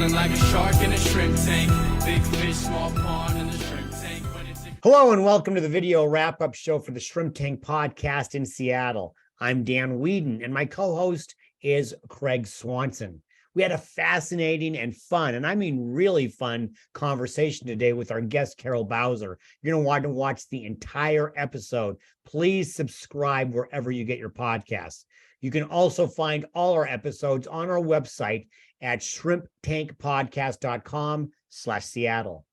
Feeling like a shark in a shrimp tank. Big fish, small pond in the shrimp tank. Hello and welcome to the video wrap-up show for the Shrimp Tank podcast in Seattle. I'm Dan Whedon and my co-host is Craig Swanson. We had a fascinating and fun, and I mean really fun, conversation today with our guest, Carol Bowser. You're going to want to watch the entire episode. Please subscribe wherever you get your podcasts. You can also find all our episodes on our website at shrimptankpodcast.com/Seattle.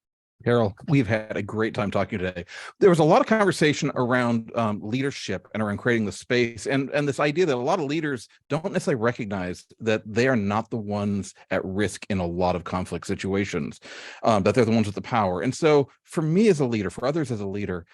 Carol, we've had a great time talking today. There was a lot of conversation around leadership and around creating the space and this idea that a lot of leaders don't necessarily recognize that they are not the ones at risk in a lot of conflict situations, that they're the ones with the power. And so for me as a leader, for others as a leader,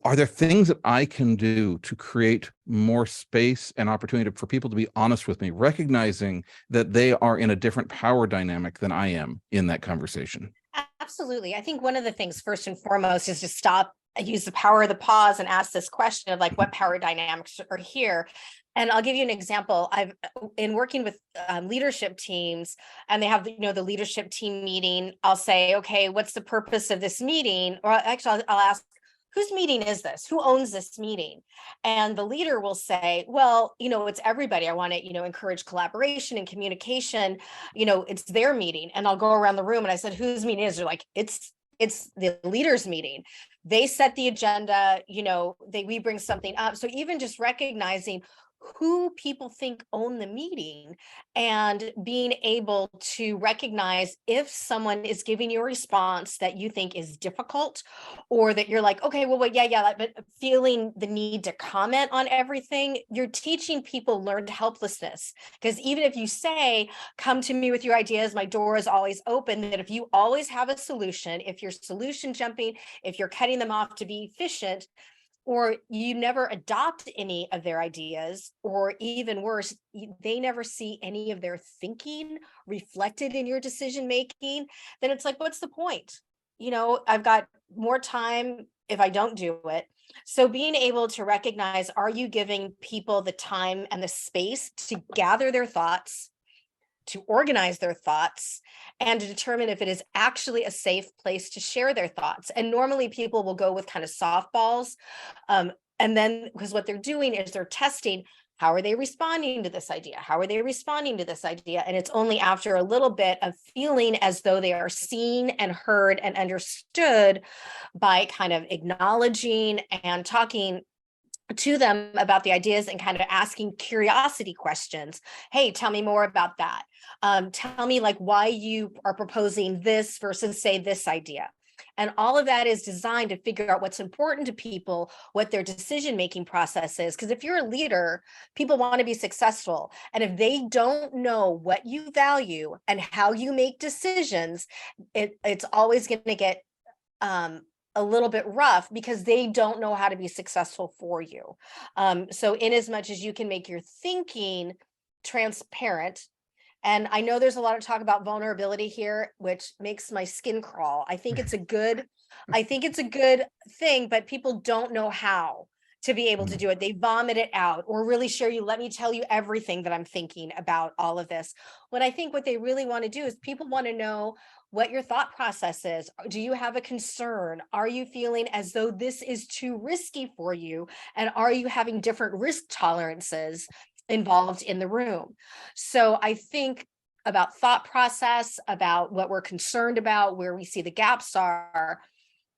are there things that I can do to create more space and opportunity for people to be honest with me, recognizing that they are in a different power dynamic than I am in that conversation? Absolutely. I think one of the things first and foremost is to stop, use the power of the pause and ask this question of like, what power dynamics are here? And I'll give you an example. I've in working with leadership teams, and they have, the leadership team meeting. I'll say, okay, what's the purpose of this meeting? Or actually, I'll ask, whose meeting is this? Who owns this meeting? And the leader will say, well, it's everybody. I want to, encourage collaboration and communication. It's their meeting. And I'll go around the room and I said, whose meeting is it? They're like, it's the leaders' meeting. They set the agenda, we bring something up. So even just recognizing who people think own the meeting and being able to recognize if someone is giving you a response that you think is difficult, or that you're like, okay, well, yeah, but feeling the need to comment on everything, you're teaching people learned helplessness. Because even if you say, come to me with your ideas, my door is always open, that if you always have a solution, if you're solution jumping, if you're cutting them off to be efficient, or you never adopt any of their ideas, or even worse, they never see any of their thinking reflected in your decision making, then it's like, what's the point? I've got more time if I don't do it. So being able to recognize, are you giving people the time and the space to gather their thoughts, to organize their thoughts, and to determine if it is actually a safe place to share their thoughts. And normally people will go with kind of softballs. And then, because what they're doing is they're testing, how are they responding to this idea? How are they responding to this idea? And it's only after a little bit of feeling as though they are seen and heard and understood by kind of acknowledging and talking to them about the ideas and kind of asking curiosity questions. Hey, tell me more about that. Tell me like why you are proposing this versus say this idea. And all of that is designed to figure out what's important to people, what their decision-making process is. Because if you're a leader, people want to be successful. And if they don't know what you value and how you make decisions, it's always going to get a little bit rough because they don't know how to be successful for you. So in as much as you can make your thinking transparent, and I know there's a lot of talk about vulnerability here, which makes my skin crawl. I think it's a good thing, but people don't know how to be able to do it. They vomit it out or really share you, let me tell you everything that I'm thinking about all of this. When I think what they really want to do is people want to know what your thought process is. Do you have a concern? Are you feeling as though this is too risky for you? And are you having different risk tolerances involved in the room? So I think about thought process, about what we're concerned about, where we see the gaps are,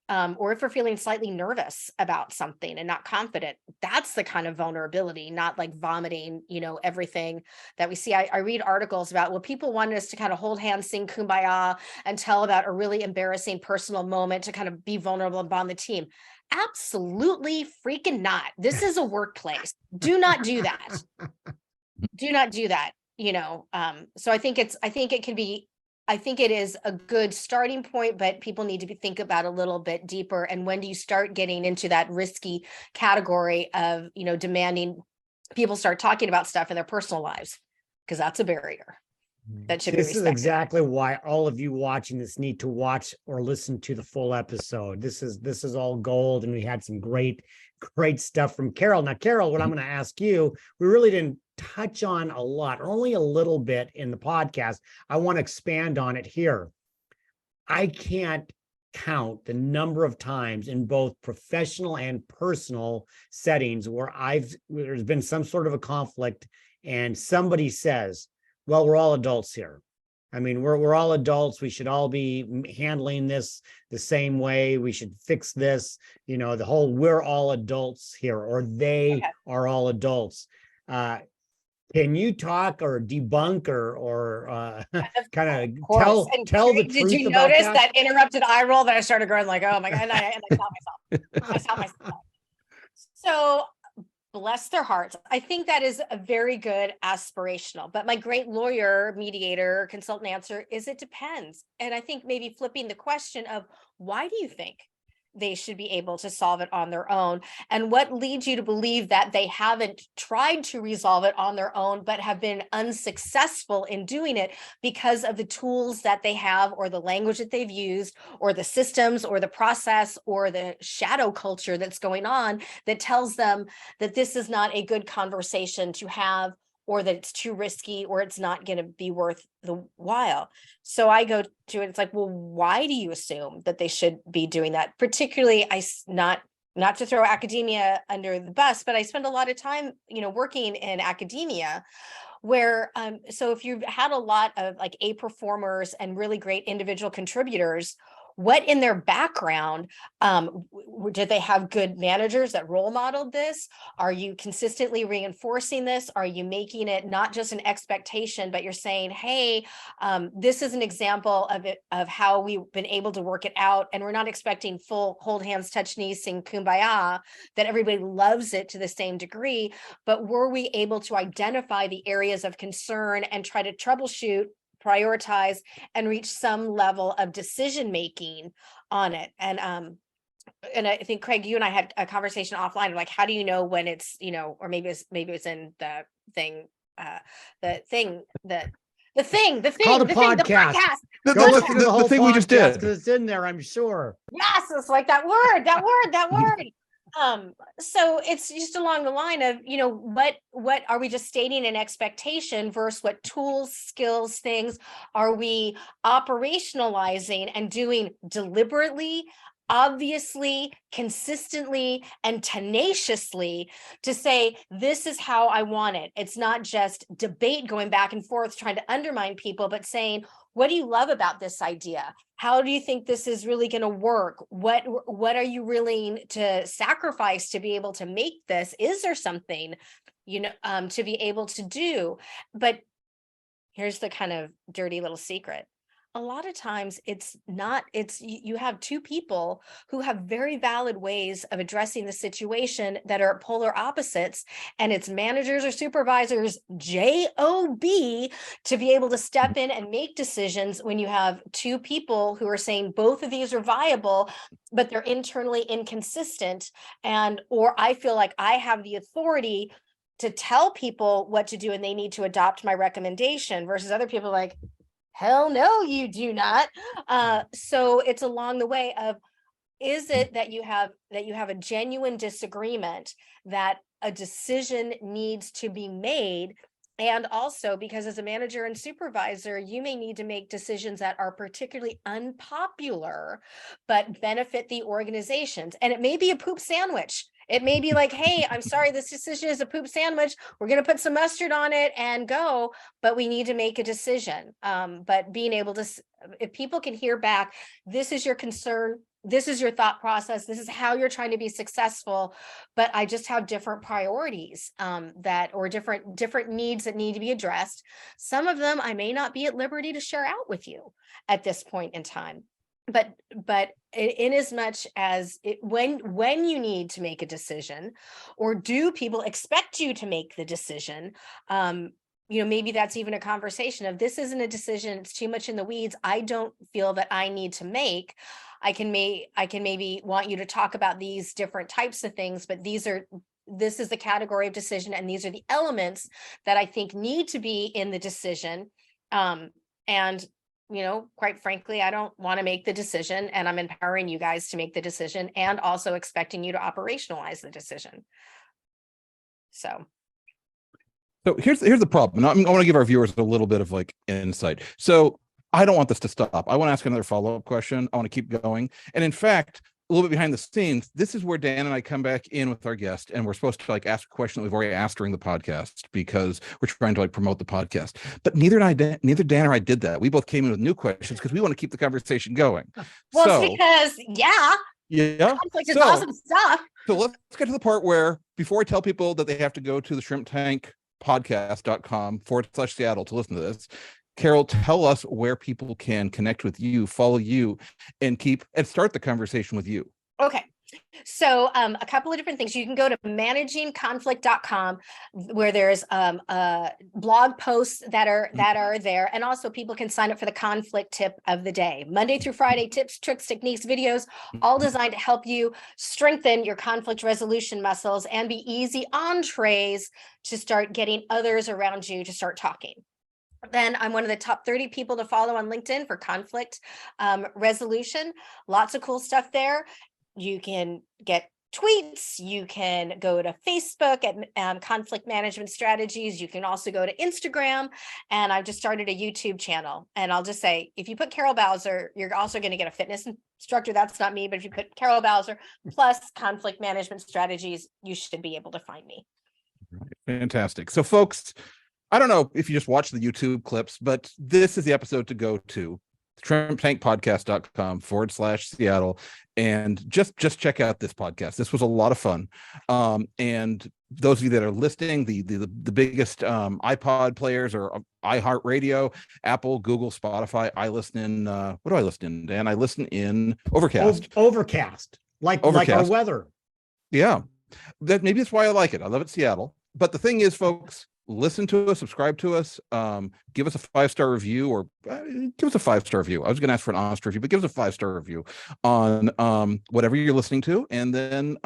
or if we're feeling slightly nervous about something and not confident, that's the kind of vulnerability, not like vomiting, everything that we see. I read articles about, well, people wanted us to kind of hold hands, sing Kumbaya, and tell about a really embarrassing personal moment to kind of be vulnerable and bond the team. Absolutely freaking not. This is a workplace. Do not do that. Do not do that. So I think it is a good starting point, but people need to think about a little bit deeper. And when do you start getting into that risky category of, demanding people start talking about stuff in their personal lives? Because that's a barrier that should be respected. This is exactly why all of you watching this need to watch or listen to the full episode. This is all gold, and we had some great stuff from Carol. Now, Carol, what I'm going to ask you, we really didn't touch on a lot, only a little bit in the podcast. I want to expand on it here. I can't count the number of times in both professional and personal settings where there's been some sort of a conflict and somebody says, well, we're all adults here. I mean, we're all adults. We should all be handling this the same way. We should fix this, the whole we're all adults here, or they are all adults. Can you talk or debunk or kind of tell the truth? Did you about notice that interrupted eye roll that I started going like, oh my God, and I stopped myself. I stopped myself. So bless their hearts. I think that is a very good aspirational, but my great lawyer, mediator, consultant answer is it depends. And I think maybe flipping the question of why do you think they should be able to solve it on their own? And what leads you to believe that they haven't tried to resolve it on their own, but have been unsuccessful in doing it because of the tools that they have, or the language that they've used, or the systems, or the process, or the shadow culture that's going on that tells them that this is not a good conversation to have, or that it's too risky, or it's not going to be worth the while. So I go to it, it's like, well, why do you assume that they should be doing that? Particularly, not to throw academia under the bus, but I spend a lot of time, working in academia where, so if you've had a lot of like A performers and really great individual contributors, what in their background, did they have good managers that role modeled this? Are you consistently reinforcing this? Are you making it not just an expectation, but you're saying, hey, this is an example of how we've been able to work it out. And we're not expecting full hold hands, touch knees, sing kumbaya, that everybody loves it to the same degree. But were we able to identify the areas of concern and try to troubleshoot, prioritize, and reach some level of decision making on it? And I think, Craig, you and I had a conversation offline of like, how do you know when it's, or maybe it's in the thing, the podcast. The thing we just did. Because it's in there, I'm sure. Yes, it's like that word. So it's just along the line of, what are we just stating an expectation versus what tools, skills, things are we operationalizing and doing deliberately, obviously, consistently, and tenaciously to say, this is how I want it. It's not just debate going back and forth, trying to undermine people, but saying, what do you love about this idea? How do you think this is really going to work? What are you willing to sacrifice to be able to make this? Is there something, to be able to do? But here's the kind of dirty little secret. A lot of times you have two people who have very valid ways of addressing the situation that are polar opposites, and it's managers or supervisors job to be able to step in and make decisions when you have two people who are saying both of these are viable, but they're internally inconsistent, or I feel like I have the authority to tell people what to do and they need to adopt my recommendation, versus other people like, hell no, you do not. So it's along the way of, is it that you have a genuine disagreement that a decision needs to be made? And also, because as a manager and supervisor, you may need to make decisions that are particularly unpopular, but benefit the organizations. And it may be a poop sandwich. It may be like, hey, I'm sorry, this decision is a poop sandwich. We're going to put some mustard on it and go, but we need to make a decision. But being able to, if people can hear back, this is your concern, this is your thought process, this is how you're trying to be successful, but I just have different priorities or different needs that need to be addressed. Some of them I may not be at liberty to share out with you at this point in time. But in as much as when you need to make a decision, or do people expect you to make the decision, maybe that's even a conversation of, this isn't a decision, it's too much in the weeds, I don't feel that I need to make. I can maybe want you to talk about these different types of things, but this is the category of decision, and these are the elements that I think need to be in the decision. And quite frankly, I don't want to make the decision, and I'm empowering you guys to make the decision and also expecting you to operationalize the decision. So So here's the problem. I want to give our viewers a little bit of like insight. So I don't want this to stop. I want to ask another follow-up question. I want to keep going. And in fact, a little bit behind the scenes, this is where Dan and I come back in with our guest, and we're supposed to like ask a question that we've already asked during the podcast because we're trying to like promote the podcast. But neither Dan or I did that. We both came in with new questions because we want to keep the conversation going. Well, it's because Yeah. conflict is awesome stuff. So let's get to the part where, before I tell people that they have to go to the shrimptankpodcast.com/Seattle to listen to this, Carol, tell us where people can connect with you, follow you, and start the conversation with you. Okay. So a couple of different things. You can go to managingconflict.com, where there's blog posts that are there. And also people can sign up for the conflict tip of the day. Monday through Friday, tips, tricks, techniques, videos, all designed to help you strengthen your conflict resolution muscles and be easy entrees to start getting others around you to start talking. Then I'm one of the top 30 people to follow on LinkedIn for conflict resolution. Lots of cool stuff there. You can get tweets. You can go to Facebook at Conflict Management Strategies. You can also go to Instagram. And I've just started a YouTube channel. And I'll just say, if you put Carol Bowser, you're also going to get a fitness instructor. That's not me. But if you put Carol Bowser plus Conflict Management Strategies, you should be able to find me. Fantastic. So folks, I don't know if you just watch the YouTube clips, but this is the episode to go to shrimptankpodcast.com/Seattle and just check out this podcast. This was a lot of fun. And those of you that are listening, the biggest iPod players or iHeartRadio, Apple, Google, Spotify. I listen in what do I listen in, Dan? I listen in Overcast. Overcast, like our weather. Yeah. Maybe that's why I like it. I love it, Seattle. But the thing is, folks, listen to us, subscribe to us, give us a 5-star review, or give us a 5-star review. I was going to ask for an honest review, but give us a 5-star review on whatever you're listening to. And then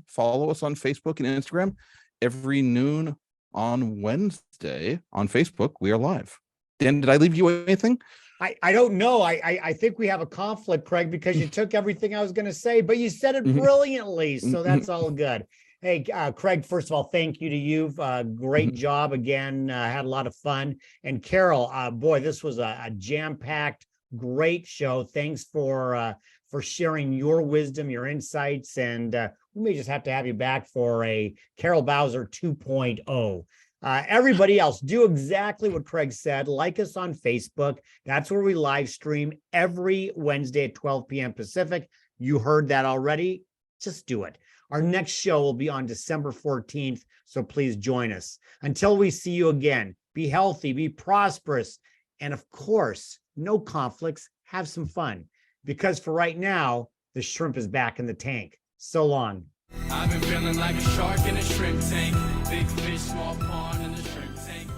follow us on Facebook and Instagram. Every noon on Wednesday on Facebook, we are live. Dan, did I leave you anything? I don't know. I think we have a conflict, Craig, because you took everything I was going to say, but you said it brilliantly. So that's all good. Hey, Craig, first of all, thank you to you. Great job again. Had a lot of fun. And Carol, boy, this was a jam-packed, great show. Thanks for sharing your wisdom, your insights, and we may just have to have you back for a Carol Bowser 2.0. Everybody else, do exactly what Craig said. Like us on Facebook. That's where we live stream every Wednesday at 12 p.m. Pacific. You heard that already. Just do it. Our next show will be on December 14th, so please join us. Until we see you again, be healthy, be prosperous, and of course, no conflicts, have some fun. Because for right now, the shrimp is back in the tank. So long. I've been feeling like a shark in a shrimp tank. Big fish, small pond in the shrimp tank.